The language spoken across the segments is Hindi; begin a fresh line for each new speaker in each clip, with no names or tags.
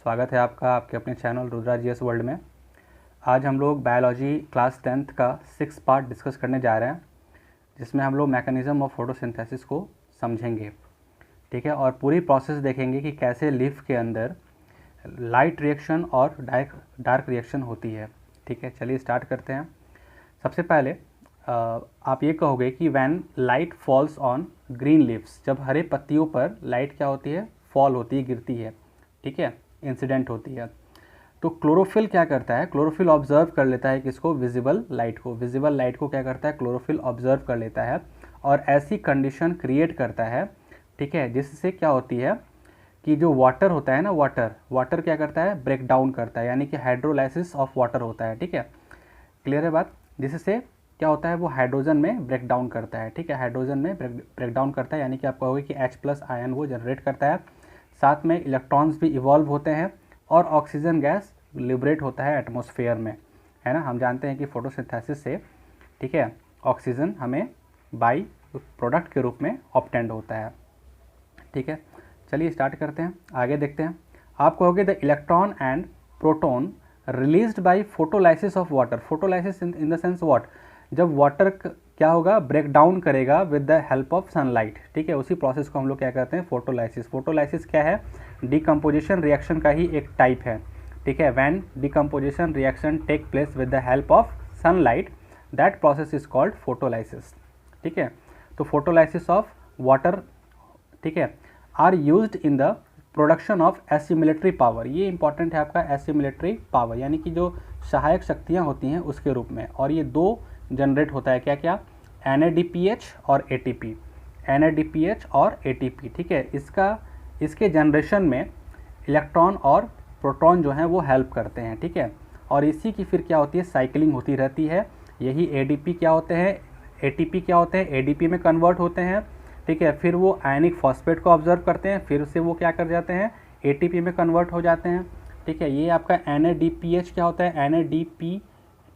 स्वागत है आपका आपके अपने चैनल रुद्रा जीएस वर्ल्ड में। आज हम लोग बायोलॉजी क्लास 10th का 6 पार्ट डिस्कस करने जा रहे हैं, जिसमें हम लोग मैकेनिज़्म ऑफ फोटोसिंथेसिस को समझेंगे। ठीक है, और पूरी प्रोसेस देखेंगे कि कैसे लीफ के अंदर लाइट रिएक्शन और डार्क रिएक्शन होती है। ठीक है, चलिए स्टार्ट करते हैं। सबसे पहले आप ये कहोगे कि when light falls on green leaves, जब हरे पत्तियों पर लाइट क्या होती है, फॉल होती है, गिरती है। ठीक है, इंसिडेंट होती है। तो क्लोरोफिल क्या करता है, क्लोरोफिल ऑब्जर्व कर लेता है किसको, विजिबल लाइट को। विजिबल लाइट को क्या करता है, क्लोरोफिल ऑब्जर्व कर लेता है और ऐसी कंडीशन क्रिएट करता है, ठीक है, जिससे क्या होती है कि जो वाटर होता है ना, वाटर क्या करता है, ब्रेक डाउन करता है, यानी कि हाइड्रोलाइसिस ऑफ वाटर होता है। ठीक है, क्लियर है बात। जिससे क्या होता है, वो हाइड्रोजन में ब्रेक डाउन करता है। ठीक है, हाइड्रोजन में ब्रेक डाउन करता है, यानी कि आप कहोगे कि H+ आयन वो जनरेट करता है। साथ में इलेक्ट्रॉन्स भी इवॉल्व होते हैं और ऑक्सीजन गैस लिबरेट होता है एटमॉस्फेयर में, है ना। हम जानते हैं कि फोटोसिंथेसिस से, ठीक है, ऑक्सीजन हमें बाई प्रोडक्ट के रूप में ऑब्टेन्ड होता है। ठीक है, चलिए स्टार्ट करते हैं, आगे देखते हैं। आप कहोगे the electron and proton released by photolysis of water. Photolysis in the sense what, जब वाटर क्या होगा, ब्रेक डाउन करेगा with the help of sunlight. ठीक है, उसी प्रोसेस को हम लोग क्या कहते हैं, फोटोलाइसिस। फोटोलाइसिस क्या है, डिकम्पोजिशन रिएक्शन का ही एक टाइप है। ठीक है, when decomposition reaction take place with the help of sunlight, that process is called photolysis. ठीक है, तो फोटोलाइसिस ऑफ वाटर, ठीक है, are used in the production of assimilatory power. ये इंपॉर्टेंट है आपका, एसिमिलेटरी पावर यानी कि जो सहायक शक्तियाँ होती हैं उसके रूप में। और ये दो जनरेट होता है, क्या क्या, NADPH और ATP, NADPH और ATP। ठीक है, इसके जनरेशन में इलेक्ट्रॉन और प्रोटॉन जो हैं वो हेल्प करते हैं। ठीक है, और इसी की फिर क्या होती है, साइकिलिंग होती रहती है। यही ADP क्या होते हैं, ATP क्या होते हैं, ADP में कन्वर्ट होते हैं। ठीक है, फिर वो आयनिक फॉस्फेट को ऑब्जर्व करते हैं, फिर से वो क्या कर जाते हैं, ATP में कन्वर्ट हो जाते हैं। ठीक है, ये आपका NADPH क्या होता है, NADP,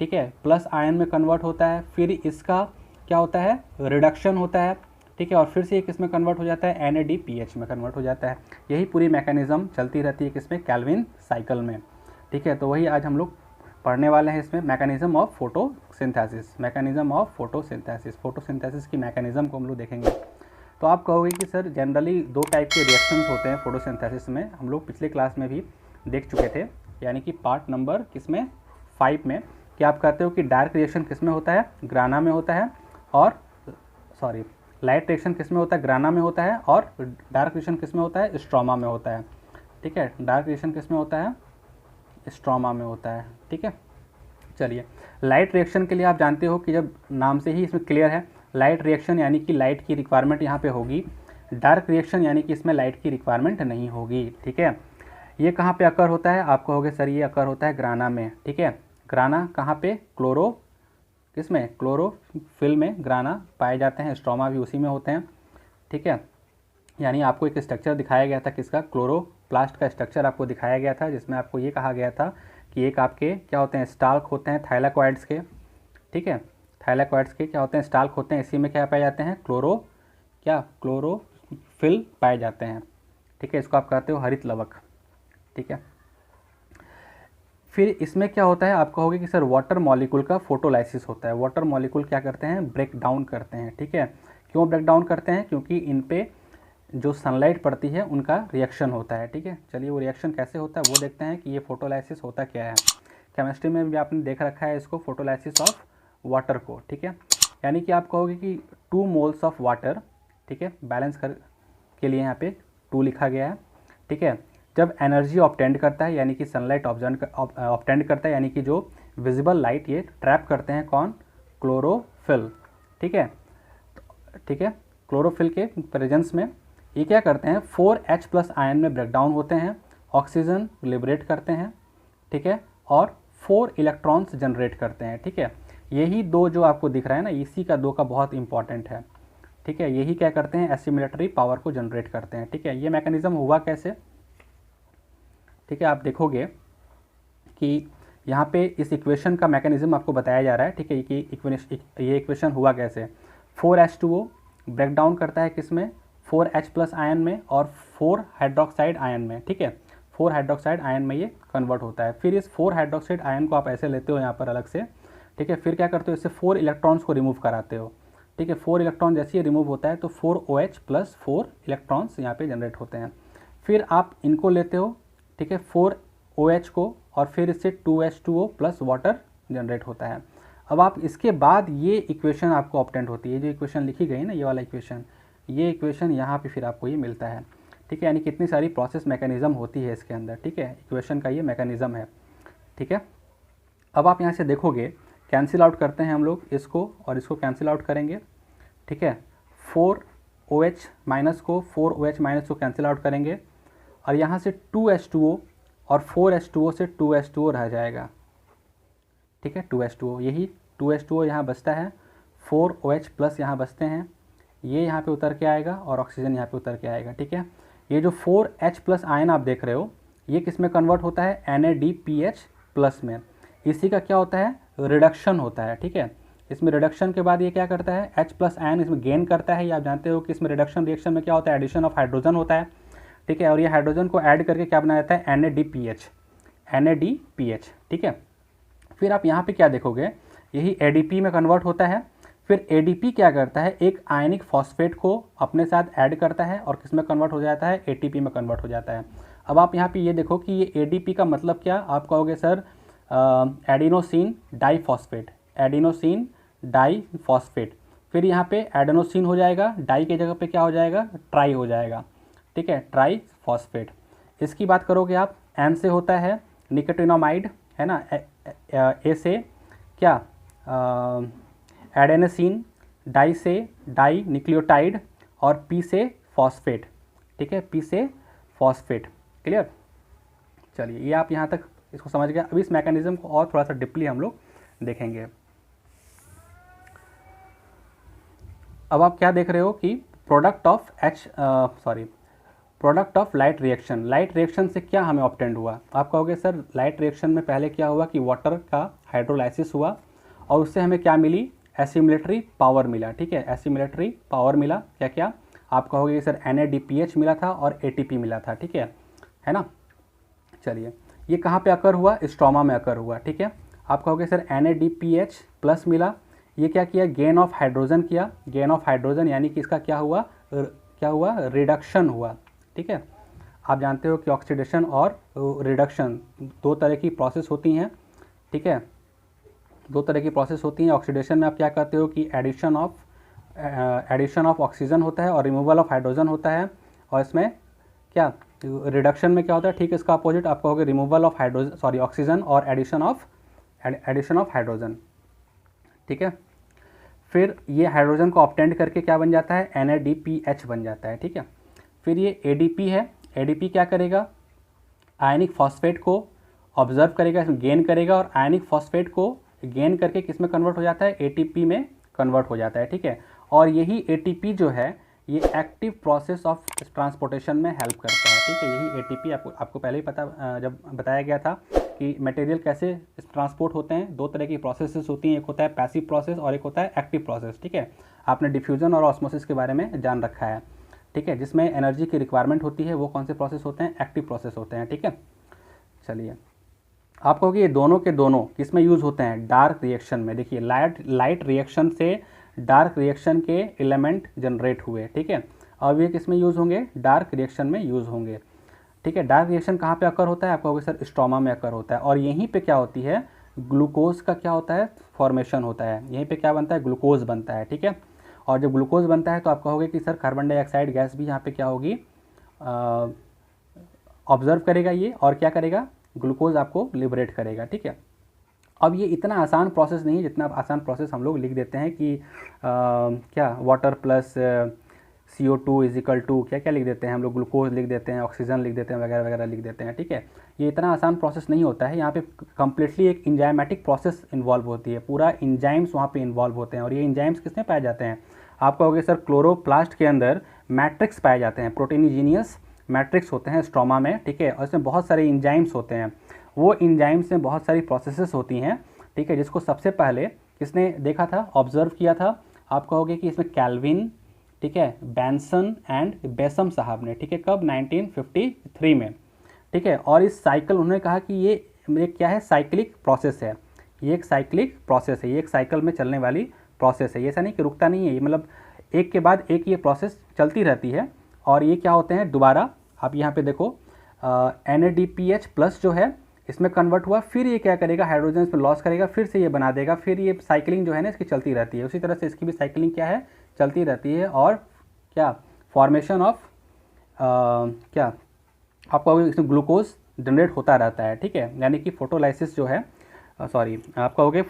ठीक है, प्लस आयन में कन्वर्ट होता है। फिर इसका क्या होता है, रिडक्शन होता है। ठीक है, और फिर से ये किस में कन्वर्ट हो जाता है, NADPH में कन्वर्ट हो जाता है। यही पूरी मैकेनिज्म चलती रहती है किसमें, कैल्विन साइकिल में। ठीक है, तो वही आज हम लोग पढ़ने वाले हैं इसमें, mechanism of photosynthesis. Mechanism of photosynthesis, photosynthesis की मैकेनिज्म को हम लोग देखेंगे। तो आप कहोगे कि सर जनरली दो टाइप के रिएक्शंस होते हैं फोटोसिंथेसिस में, हम लोग पिछले क्लास में भी देख चुके थे, यानी कि पार्ट नंबर किसमें, 5 में, कि आप कहते हो कि डार्क रिएक्शन किस में होता है, ग्राना में होता है, और लाइट रिएक्शन किस में होता है, ग्राना में होता है, और डार्क रिएक्शन किस में होता है, स्ट्रोमा में होता है। ठीक है, डार्क रिएक्शन किस में होता है, स्ट्रोमा में होता है। ठीक है, चलिए लाइट रिएक्शन के लिए आप जानते हो कि जब नाम से ही इसमें क्लियर है, लाइट रिएक्शन यानी कि लाइट की रिक्वायरमेंट यहाँ पे होगी। डार्क रिएक्शन यानी कि इसमें लाइट की रिक्वायरमेंट नहीं होगी। ठीक है, ये कहाँ पे अकर होता है, आप कहोगे सर ये अकर होता है ग्राना में। ठीक है, ग्राना कहाँ पे, किसमें, क्लोरोफिल में ग्राना पाए जाते हैं, स्ट्रोमा भी उसी में होते हैं। ठीक है, यानी आपको एक स्ट्रक्चर दिखाया गया था किसका, क्लोरोप्लास्ट का स्ट्रक्चर आपको दिखाया गया था, जिसमें आपको ये कहा गया था कि एक आपके क्या होते हैं, स्टाल्क होते हैं थाइलाकोइड्स के। ठीक है, थाइलाकोइड्स के क्या होते हैं, स्टाल्क होते हैं, इसी में क्या पाए जाते हैं, क्लोरोफिल पाए जाते हैं। ठीक है, इसको आप कहते हो हरित लवक। ठीक है, फिर इसमें क्या होता है, आप कहोगे कि सर वाटर मॉलिक्यूल का फोटोलाइसिस होता है। वाटर मॉलिक्यूल क्या करते हैं, ब्रेक डाउन करते हैं। ठीक है, क्यों ब्रेक डाउन करते हैं, क्योंकि इन पे जो सनलाइट पड़ती है उनका रिएक्शन होता है। ठीक है, चलिए वो रिएक्शन कैसे होता है वो देखते हैं कि ये फोटोलाइसिस होता क्या है। केमिस्ट्री में भी आपने देख रखा है इसको, फोटोलाइसिस ऑफ वाटर को। ठीक है, यानी कि आप कहोगे कि 2 मोल्स ऑफ वाटर, ठीक है, बैलेंस के लिए यहाँ पे 2 लिखा गया है। ठीक है, जब एनर्जी ऑब्टेंड करता है, यानी कि सनलाइट ऑब्टेंड करता है, यानी कि जो विजिबल लाइट ये ट्रैप करते हैं कौन, क्लोरोफिल। ठीक है, क्लोरोफिल के प्रेजेंस में ये क्या करते हैं, 4H+ आयन में ब्रेक डाउन होते हैं, ऑक्सीजन लिबरेट करते हैं। ठीक है, और 4 इलेक्ट्रॉन्स जनरेट करते हैं। ठीक है, यही 2 जो आपको दिख रहा है ना, इसी का 2 का बहुत इंपॉर्टेंट है। ठीक है, यही क्या करते हैं, एसिमिलेटरी पावर को जनरेट करते हैं। ठीक है, ये मैकेनिज्म हुआ कैसे, ठीक है, आप देखोगे कि यहाँ पे इस इक्वेशन का मैकेनिज्म आपको बताया जा रहा है। ठीक है, कि ये इक्वेशन हुआ कैसे, 4H2O ब्रेक डाउन करता है किस में, 4H+ आयन में और 4 हाइड्रोक्साइड आयन में। ठीक है, 4 हाइड्रोक्साइड आयन में ये कन्वर्ट होता है। फिर इस 4 हाइड्रोक्साइड आयन को आप ऐसे लेते हो यहाँ पर अलग से, ठीक है। फिर क्या करते हो, इससे 4 इलेक्ट्रॉन्स को रिमूव कराते हो, ठीक है। 4 इलेक्ट्रॉन जैसे ही रिमूव होता है तो 4OH प्लस 4 इलेक्ट्रॉन्स यहाँ पे जनरेट होते हैं। फिर आप इनको लेते हो, ठीक है, 4OH को, और फिर इससे 2H2O प्लस वाटर जनरेट होता है। अब आप इसके बाद ये इक्वेशन आपको ऑब्टेंड होती है, जो इक्वेशन लिखी गई ना, ये वाला इक्वेशन, ये इक्वेशन यहाँ पे फिर आपको ये मिलता है, ठीक है। यानी कितनी सारी प्रोसेस मैकेनिज़्म होती है इसके अंदर, ठीक है। इक्वेशन का ये मैकेनिज़्म है, ठीक है। अब आप यहाँ से देखोगे, कैंसिल आउट करते हैं हम लोग इसको और इसको कैंसिल आउट करेंगे, ठीक है। 4OH माइनस को कैंसिल आउट करेंगे, और यहाँ से 2H2O और 4H2O से 2H2O रह जाएगा, ठीक है। 2H2O, यही 2H2O यहाँ बचता है, 4OH प्लस यहाँ बचते हैं, ये यहाँ पे उतर के आएगा और ऑक्सीजन यहाँ पे उतर के आएगा, ठीक है। ये जो 4H प्लस आयन आप देख रहे हो, ये किस में कन्वर्ट होता है, NADPH प्लस में। इसी का क्या होता है, रिडक्शन होता है, ठीक है। इसमें रिडक्शन के बाद ये क्या करता है, H प्लस आयन इसमें गेन करता है। ये आप जानते हो कि इसमें रिडक्शन रिएक्शन में क्या होता है, एडिशन ऑफ हाइड्रोजन होता है, ठीक है। और ये हाइड्रोजन को ऐड करके क्या बनाया जाता है, NADPH, ठीक है। फिर आप यहाँ पे क्या देखोगे, यही ADP में कन्वर्ट होता है। फिर ADP क्या करता है, एक आयनिक फॉस्फेट को अपने साथ ऐड करता है और किस में कन्वर्ट हो जाता है, ATP में कन्वर्ट हो जाता है। अब आप यहाँ पे ये देखो कि ये ADP का मतलब क्या, आप कहोगे sir adenosine diphosphate, adenosine diphosphate. फिर यहाँ पे एडेनोसिन हो जाएगा, डाई के जगह पे क्या हो जाएगा, ट्राई हो जाएगा, ठीक है, ट्राई फॉस्फेट। इसकी बात करोगे आप, N से होता है निकोटिनामाइड, है ना, A से क्या, एडेनोसिन, डाई से डाई न्यूक्लियोटाइड, और P से फॉस्फेट, ठीक है, P से फॉस्फेट। क्लियर, चलिए ये आप यहाँ तक इसको समझ गए। अब इस मैकेनिज्म को और थोड़ा सा डीपली हम लोग देखेंगे। अब आप क्या देख रहे हो कि product of light reaction, light reaction से क्या हमें ऑब्टेंड हुआ। आप कहोगे सर लाइट रिएक्शन में पहले क्या हुआ कि वाटर का हाइड्रोलाइसिस हुआ और उससे हमें क्या मिली, एसिमिलेटरी पावर मिला, ठीक है, एसिमिलेटरी पावर मिला। क्या क्या, आप कहोगे सर NADPH मिला था और ATP मिला था, ठीक है ना। चलिए ये कहाँ पे अकर हुआ, स्ट्रोमा में अकर हुआ, ठीक है। आप कहोगे सर NADPH प्लस मिला, ये क्या किया, गेन ऑफ हाइड्रोजन किया, गेन ऑफ हाइड्रोजन यानी कि इसका क्या हुआ, रिडक्शन हुआ, ठीक है। आप जानते हो कि ऑक्सीडेशन और रिडक्शन दो तरह की प्रोसेस होती हैं, ठीक है, दो तरह की प्रोसेस होती हैं। ऑक्सीडेशन में आप क्या कहते हो कि एडिशन ऑफ ऑक्सीजन होता है और रिमूवल ऑफ हाइड्रोजन होता है, और इसमें क्या, रिडक्शन में क्या होता है, ठीक इसका अपोजिट, आप कहोगे रिमूवल ऑफ ऑक्सीजन और एडिशन ऑफ हाइड्रोजन, ठीक है। फिर ये हाइड्रोजन को ऑब्टेंड करके क्या बन जाता है, NADPH बन जाता है, ठीक है। फिर ये ADP है, ADP क्या करेगा, आयनिक फॉस्फेट को ऑब्जर्व करेगा, इसमें गेन करेगा, और आयनिक फॉस्फेट को गेन करके किस में कन्वर्ट हो जाता है, ATP में कन्वर्ट हो जाता है, ठीक है। और यही ATP जो है ये एक्टिव प्रोसेस ऑफ ट्रांसपोर्टेशन में हेल्प करता है, ठीक है। यही ATP आपको पहले ही पता, जब बताया गया था कि मटेरियल कैसे ट्रांसपोर्ट होते हैं, दो तरह की प्रोसेसेस होती हैं, एक होता है पैसिव प्रोसेस और एक होता है एक्टिव प्रोसेस, ठीक है। आपने डिफ्यूजन और ऑस्मोसिस के बारे में जान रखा है, ठीक है। जिसमें एनर्जी की रिक्वायरमेंट होती है वो कौन से प्रोसेस होते हैं, एक्टिव प्रोसेस होते हैं, ठीक है। चलिए आप कहोगे ये दोनों के दोनों किस में यूज़ होते हैं, डार्क रिएक्शन में। देखिए लाइट रिएक्शन से डार्क रिएक्शन के एलिमेंट जनरेट हुए, ठीक है। अब ये किस में यूज़ होंगे, डार्क रिएक्शन में यूज़ होंगे, ठीक है। डार्क रिएक्शन कहाँ पे अकर होता है, आप कहोगे सर स्ट्रोमा में अकर होता है, और यहीं पे क्या होती है, ग्लूकोज का क्या होता है, फॉर्मेशन होता है। यहीं पे क्या बनता है, ग्लूकोज बनता है, ठीक है। और जब ग्लूकोज बनता है तो आप कहोगे कि सर कार्बन डाइऑक्साइड गैस भी यहाँ पे क्या होगी, ऑब्जर्व करेगा ये, और क्या करेगा, ग्लूकोज आपको लिबरेट करेगा, ठीक है। अब ये इतना आसान प्रोसेस नहीं है जितना आसान प्रोसेस हम लोग लिख देते हैं कि क्या water plus CO2 is equal to क्या क्या लिख देते हैं हम लोग, ग्लूकोज लिख देते हैं, ऑक्सीजन लिख देते हैं, वगैरह वगैरह लिख देते हैं, ठीक है। ये इतना आसान प्रोसेस नहीं होता है, यहाँ पे कम्प्लीटली एक इंजाइमेटिक प्रोसेस इन्वॉल्व होती है, पूरा इंजाइम्स वहाँ पे इन्वॉल्व होते हैं। और ये इंजाइम्स किसमें पाए जाते हैं, आप कहोगे सर क्लोरोप्लास्ट के अंदर मैट्रिक्स पाए जाते हैं, प्रोटीनिजीनियस मैट्रिक्स होते हैं स्ट्रोमा में, ठीक है। और इसमें बहुत सारे इंजाइम्स होते हैं, वो इंजाइम्स में बहुत सारी प्रोसेसेस होती हैं, ठीक है। जिसको सबसे पहले किसने देखा था, ऑब्जर्व किया था, आप कहोगे कि इसमें कैल्विन, ठीक है, बेंसन एंड बेसम साहब ने, ठीक है, कब, 1953 में, ठीक है। और इस साइकिल उन्होंने कहा कि ये क्या है, साइक्लिक प्रोसेस है, ये एक साइक्लिक प्रोसेस है, ये एक साइकिल में चलने वाली प्रोसेस है। ये ऐसा नहीं कि रुकता नहीं है, ये मतलब एक के बाद एक ये प्रोसेस चलती रहती है। और ये क्या होते हैं दोबारा, आप यहाँ पे देखो NADPH प्लस जो है इसमें कन्वर्ट हुआ, फिर ये क्या करेगा, हाइड्रोजन इसमें लॉस करेगा, फिर से ये बना देगा, फिर ये साइकिलिंग जो है ना इसकी चलती रहती है। उसी तरह से इसकी भी साइकिलिंग क्या है, चलती रहती है। और क्या फॉर्मेशन ऑफ क्या आपका इसमें ग्लूकोज जनरेट होता रहता है, ठीक है। यानी कि फोटोलाइसिस जो है आप कहोगे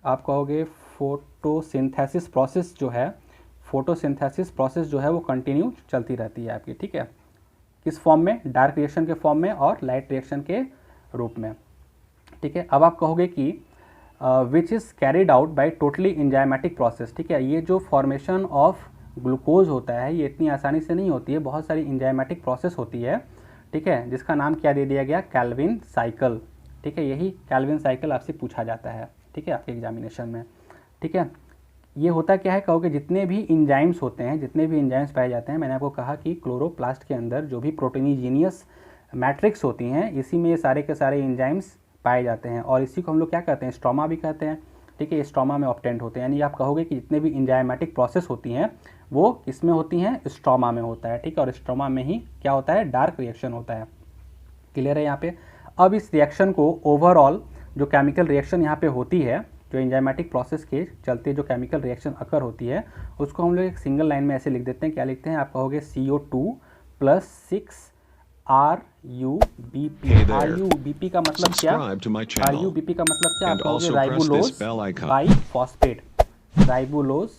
आप कहोगे फोटोसिंथेसिस प्रोसेस जो है, फोटोसिंथेसिस प्रोसेस जो है वो कंटिन्यू चलती रहती है आपकी, ठीक है। किस फॉर्म में, डार्क रिएक्शन के फॉर्म में और लाइट रिएक्शन के रूप में, ठीक है। अब आप कहोगे कि which is carried out by totally enzymatic process, ठीक है। ये जो फॉर्मेशन ऑफ ग्लूकोज होता है ये इतनी आसानी से नहीं होती है, बहुत सारी एंजाइमेटिक प्रोसेस होती है, ठीक है, जिसका नाम क्या दे दिया गया, कैल्विन साइकिल, ठीक है। यही कैल्विन साइकिल आपसे पूछा जाता है, ठीक है, आपके एग्जामिनेशन में, ठीक है। ये होता क्या है, कहोगे जितने भी एंजाइम्स होते हैं, जितने भी एंजाइम्स पाए जाते हैं, मैंने आपको कहा कि क्लोरोप्लास्ट के अंदर जो भी प्रोटीनीजीनियस मैट्रिक्स होती हैं इसी में ये सारे के सारे एंजाइम्स पाए जाते हैं। और इसी को हम लोग क्या कहते हैं, स्ट्रोमा भी कहते हैं, ठीक है। स्ट्रोमा में ऑब्टेंड होते हैं, यानी आप कहोगे कि जितने भी एंजाइमेटिक प्रोसेस होती हैं वो किसमें होती हैं, स्ट्रोमा में होता है, ठीक है। और स्ट्रोमा में ही क्या होता है, डार्क रिएक्शन होता है। क्लियर है यहाँ पे। अब इस रिएक्शन को ओवरऑल जो केमिकल रिएक्शन यहाँ पे होती है, जो एंजाइमेटिक प्रोसेस के चलते जो केमिकल रिएक्शन अकर होती है, उसको हम लोग एक सिंगल लाइन में ऐसे लिख देते हैं। क्या लिखते हैं, आप कहोगे CO2 + 6 RUBP। RUBP का मतलब क्या, RUBP का मतलब क्या, आप कहोगे राइबोलोज बाइफॉस्फेट, राइबोलोज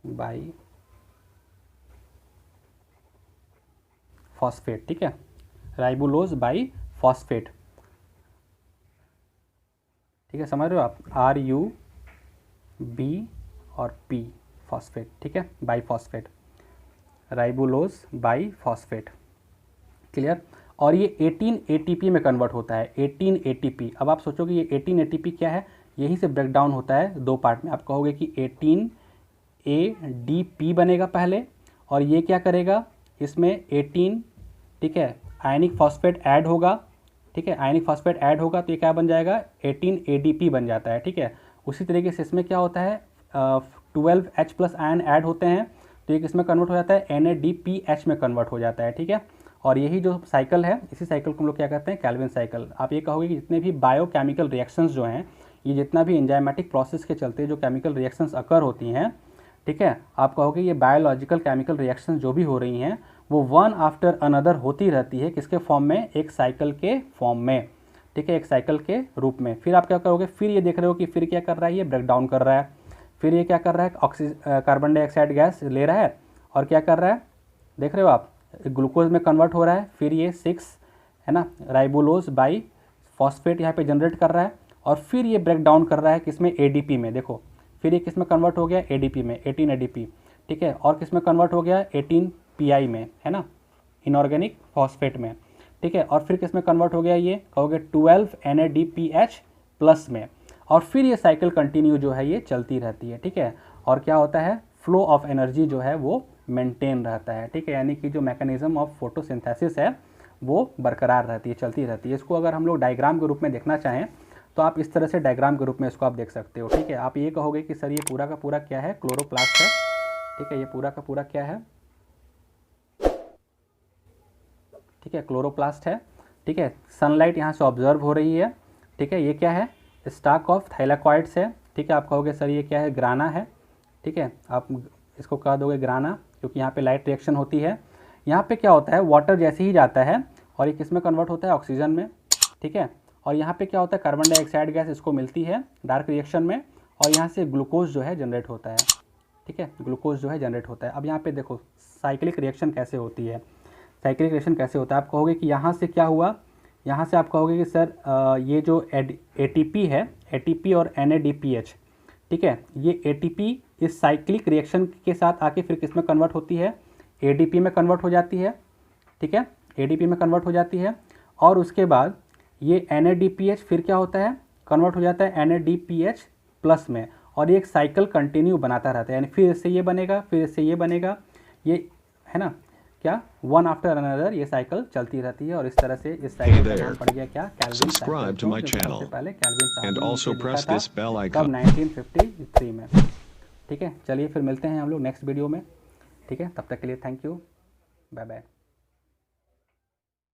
बाइफॉस्फेट, ठीक है, राइबोलोज बाइफॉस्फेट, ठीक है, समझ रहे हो आप, RUB और P फॉस्फेट, ठीक है, बाइफॉस्फेट, राइबोलोज बाइफॉस्फेट, क्लियर। और ये 18 ATP में कन्वर्ट होता है, 18 ATP। अब आप सोचोगे ये 18 ATP क्या है, यही से ब्रेक डाउन होता है दो पार्ट में। आप कहोगे कि 18 ADP बनेगा पहले, और ये क्या करेगा, इसमें 18, ठीक है, आयनिक फॉस्फेट ऐड होगा, ठीक है, आयनिक फॉस्फेट ऐड होगा तो ये क्या बन जाएगा, 18 ADP बन जाता है, ठीक है। उसी तरीके से इसमें क्या होता है, 12H+ आयन ऐड होते हैं तो ये किसमें कन्वर्ट हो जाता है, NADPH में कन्वर्ट हो जाता है, ठीक है। और यही जो साइकिल है, इसी साइकिल को हम लोग क्या कहते हैं, कैल्विन साइकिल। आप ये कहोगे कि जितने भी बायोकेमिकल रिएक्शंस जो हैं, ये जितना भी एंजाइमेटिक प्रोसेस के चलते जो केमिकल रिएक्शंस अकर होती हैं, ठीक है, आप कहोगे ये बायोलॉजिकल केमिकल रिएक्शंस जो भी हो रही हैं वो वन आफ्टर अनदर होती रहती है, किसके फॉर्म में, एक साइकिल के फॉर्म में, ठीक है, एक साइकिल के रूप में। फिर आप क्या करोगे, फिर ये देख रहे हो कि फिर क्या कर रहा है, ये ब्रेक डाउन कर रहा है, फिर ये क्या कर रहा है, कार्बन डाइऑक्साइड गैस ले रहा है और क्या कर रहा है, देख रहे हो आप, ग्लूकोज में कन्वर्ट हो रहा है, फिर ये 6 है ना, राइबोलोज बाइफॉस्फेट यहाँ पे जनरेट कर रहा है, और फिर ये ब्रेक डाउन कर रहा है किसमें, ADP में। देखो फिर ये किस में कन्वर्ट हो गया, ADP में, 18 ADP, ठीक है। और किस में कन्वर्ट हो गया, 18 PI में, है ना, इनऑर्गेनिक फॉस्फेट में, ठीक है। और फिर किस में कन्वर्ट हो गया, ये कहोगे 12 NADPH+ में। और फिर ये साइकिल कंटिन्यू जो है ये चलती रहती है, ठीक है। और क्या होता है, फ्लो ऑफ एनर्जी जो है वो मेंटेन रहता है, ठीक है। यानी कि जो मैकेनिज्म ऑफ फोटोसिंथेसिस है वो बरकरार रहती है, चलती रहती है। इसको अगर हम लोग डायग्राम के रूप में देखना चाहें तो आप इस तरह से डायग्राम के रूप में इसको आप देख सकते हो, ठीक है। आप ये कहोगे कि सर ये पूरा का पूरा क्या है, क्लोरोप्लास्ट है, ठीक है, ये पूरा का पूरा क्या है, ठीक है, क्लोरोप्लास्ट है, ठीक है। सनलाइट यहाँ से ऑब्जर्व हो रही है, ठीक है। ये क्या है, स्टाक ऑफ थाइलाकॉइड्स है, ठीक है। आप कहोगे सर ये क्या है, ग्राना है, ठीक है, आप इसको कह दोगे ग्राना, क्योंकि यहाँ पे लाइट रिएक्शन होती है। यहाँ पे क्या होता है, वाटर जैसे ही जाता है और ये किस में कन्वर्ट होता है, ऑक्सीजन में, ठीक है। और यहाँ पे क्या होता है, कार्बन डाइऑक्साइड गैस इसको मिलती है डार्क रिएक्शन में, और यहाँ से ग्लूकोज जो है जनरेट होता है, ठीक है, ग्लूकोज जो है जनरेट होता है। अब यहाँ पे देखो साइक्लिक रिएक्शन कैसे होती है, साइक्लिक रिएक्शन कैसे होता है। आप कहोगे कि यहाँ से क्या हुआ, यहाँ से आप कहोगे कि सर ये जो ATP है, ATP और NADPH, ठीक है, ये ATP इस साइक्लिक रिएक्शन के साथ आके फिर किस में कन्वर्ट होती है, ADP में कन्वर्ट हो जाती है, ठीक है, ADP में कन्वर्ट हो जाती है। और उसके बाद ये NADPH फिर क्या होता है, कन्वर्ट हो जाता है NADPH+ में, और ये एक साइकिल कंटिन्यू बनाता रहता है, यानी फिर इससे ये बनेगा, फिर इससे ये बनेगा, ये है ना क्या, वन आफ्टर अनदर ये साइकिल चलती रहती है। और इस तरह से इस साइकिल का नाम पड़ गया क्या, कैल्विन साइकिल। सबसे पहले कैल्विन साहब ने लिखा था कब, 1953 में। ठीक है, चलिए फिर मिलते हैं हम लोग नेक्स्ट वीडियो में। ठीक है, तब तक के लिए थैंक यू, बाय बाय।